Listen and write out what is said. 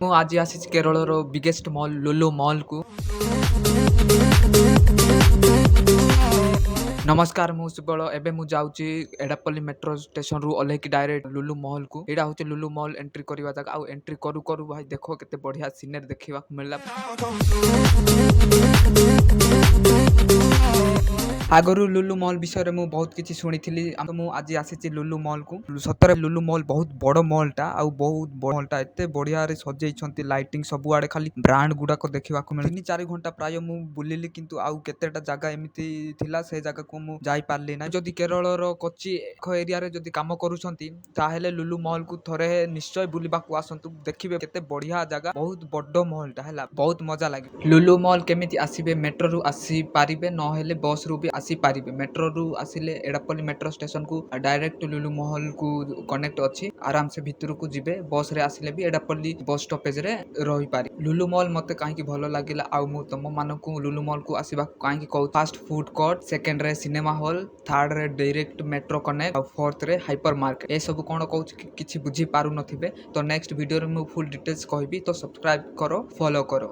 ମୁଁ ଆଜି ଆସିଛି କେରଳର ବିଗେଷ୍ଟ ମଲ୍ ଲୁଲୁ ମଲ୍‌କୁ। ନମସ୍କାର, ମୁଁ ସୁବଳ। ଏବେ ମୁଁ ଯାଉଛି ଏଡାପଲ୍ଲୀ ମେଟ୍ରୋ ଷ୍ଟେସନରୁ ଓହ୍ଲେଇକି ଡାଇରେକ୍ଟ ଲୁଲୁ ମଲ୍‌କୁ। ଏଇଟା ହେଉଛି ଲୁଲୁ ମଲ୍ ଏଣ୍ଟ୍ରି କରିବା ଜାଗା। ଆଉ ଏଣ୍ଟ୍ରି କରୁ କରୁ ଭାଇ ଦେଖ କେତେ ବଢ଼ିଆ ସିନେରୀ ଦେଖିବାକୁ ମିଳିଲା। ଆଗରୁ ଲୁଲୁ ମଲ୍ ବିଷୟରେ ମୁଁ ବହୁତ କିଛି ଶୁଣିଥିଲି। ମୁଁ ଆଜି ଆସିଛି ଲୁଲୁ ମଲ୍‌କୁ। ସତରେ ଲୁଲୁ ମଲ୍ ବହୁତ ବଡ଼ ମଲ୍‌ଟା, ଆଉ ବହୁତ ମଲ୍‌ଟା ଏତେ ବଢ଼ିଆରେ ସଜେଇଛନ୍ତି। ଲାଇଟିଂ ସବୁଆଡ଼େ ଖାଲି ବ୍ରାଣ୍ଡ ଗୁଡ଼ାକ ଦେଖିବାକୁ ମିଳେ। 3-4 ଘଣ୍ଟା ପ୍ରାୟ ମୁଁ ବୁଲିଲି, କିନ୍ତୁ ଆଉ କେତେଟା ଜାଗା ଏମିତି ଥିଲା ସେ ଜାଗାକୁ ମୁଁ ଯାଇପାରିଲି ନାହିଁ। ଯଦି କେରଳର କୋଚି ଏରିଆରେ ଯଦି କାମ କରୁଛନ୍ତି ତାହେଲେ ଲୁଲୁ ମଲ୍‌କୁ ଥରେ ନିଶ୍ଚୟ ବୁଲିବାକୁ ଆସନ୍ତୁ। ଦେଖିବେ କେତେ ବଢ଼ିଆ ଜାଗା, ବହୁତ ବଡ଼ ମଲ୍‌ଟା ହେଲା, ବହୁତ ମଜା ଲାଗେ। ଲୁଲୁ ମଲ୍ କେମିତି ଆସିବେ? ମେଟ୍ରୋରୁ ଆସିପାରିବେ, ନହେଲେ ବସ୍‌ରୁ ବି ଆସିପାରିବେ। ମେଟ୍ରୋରୁ ଆସିଲେ ଏଡାପଲ୍ଲୀ ମେଟ୍ରୋ ଷ୍ଟେସନକୁ ଡାଇରେକ୍ଟ ଲୁଲୁ ମଲ୍‌କୁ କନେକ୍ଟ ଅଛି। ଆରାମସେ ଭିତରକୁ ଯିବେ। ବସ୍‌ରେ ଆସିଲେ ବି ଏଡାପଲ୍ଲୀ ବସ୍ ଷ୍ଟପେଜ୍‌ରେ ରହିପାରିବେ। ଲୁଲୁ ମଲ୍ ମୋତେ କାହିଁକି ଭଲ ଲାଗିଲା, ଆଉ ମୁଁ ତମମାନଙ୍କୁ ଲୁଲୁ ମଲ୍‌କୁ ଆସିବାକୁ କାହିଁକି କହୁଛି? ଫାର୍ଷ୍ଟ ଫୁଡ୍ କୋର୍ଟ, ସେକେଣ୍ଡରେ ସିନେମା ହଲ୍, ଥାର୍ଡ଼ରେ ଡାଇରେକ୍ଟ ମେଟ୍ରୋ କନେକ୍ଟ, ଆଉ ଫୋର୍ଥରେ ହାଇପର ମାର୍କେଟ। ଏସବୁ କ'ଣ କହୁଛି କିଛି ବୁଝିପାରୁନଥିବେ, ତ ନେକ୍ସଟ ଭିଡ଼ିଓରେ ମୁଁ ଫୁଲ୍ ଡିଟେଲ୍ସ କହିବି। ତ ସବସ୍କ୍ରାଇବ୍ କର, ଫଲୋ କର।